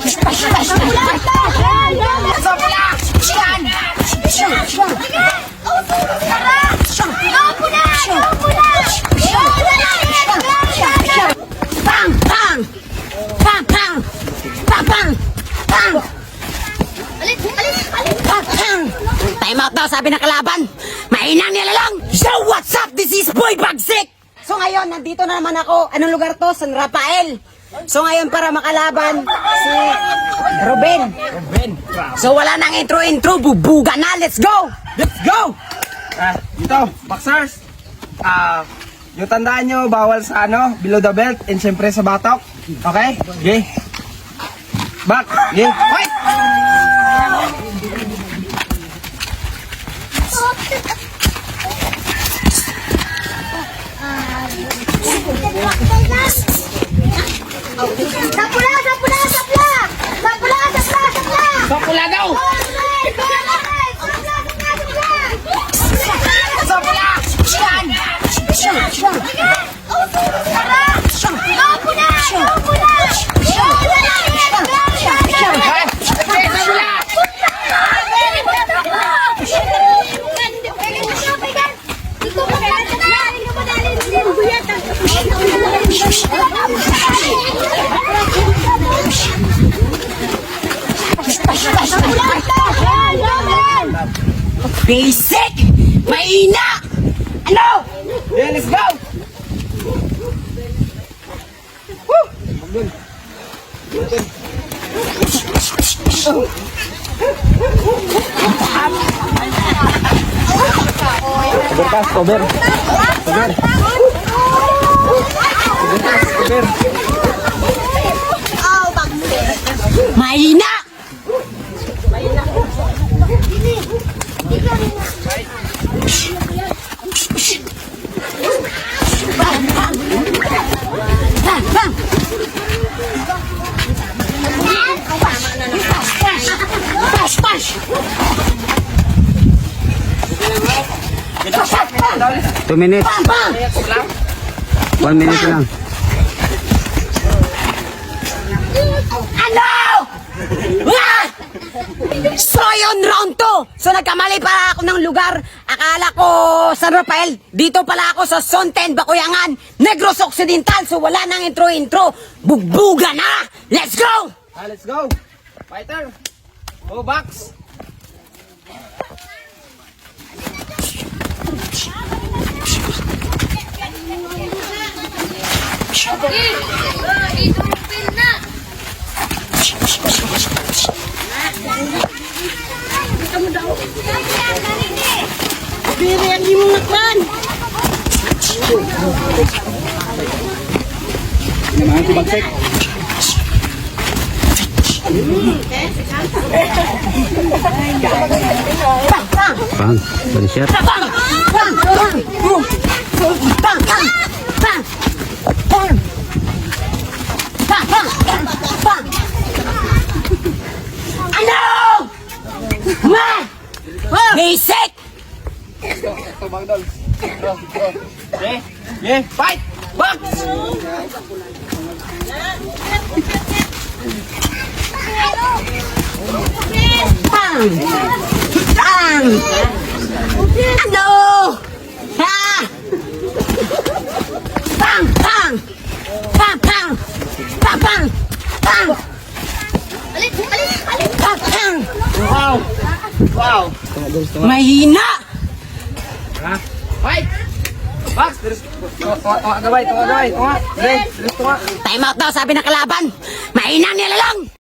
Sa pula! Siyan! Bang! Bang! Bang! Bang! Bang! Bang! Bang! Bang! Time out daw, sabi ng kalaban. Mainang nila lang. Yo, what's up? This is Boy Bagsik. So ngayon, nandito na naman ako. Anong lugar to? San Rafael. So ngayon para makalaban si Ruben. So wala nang intro, bubuga na. Let's go! Let's go! Dito, boxers. Yung tandaan nyo, bawal sa below the belt and syempre sa batok. Okay? Okay. Back. Okay. Fight! Sa pula daw! Sa pula! Siyan! Basic! Mahina! Ano? Yeah, let's go! Cover. Mahina! Pash! 2 minutes. 1 minute lang. Ano? Ah! So yun, round 2. So nagkamali pala ako ng lugar. Akala ko San Rafael. Dito pala ako sa Zone 10, Bakuyangan, Negros Occidental. So wala nang intro. Bugbuga na. Let's go! Let's go! Fighter! Go box! Biri ang imong nakman. Namahan si Bagsik. Bang, body shot. Ano? Ma! Basic! Yeah, fight! Box! Bang! Bang! Ano? Ha? Bang! Bang! Bang! Bang! Bang! Bang! Bang! Bang! Bang! Wow! Mahina! Fight! Box! Tunga gabay! Time out daw, sabi ng kalaban. Mahina nila lang.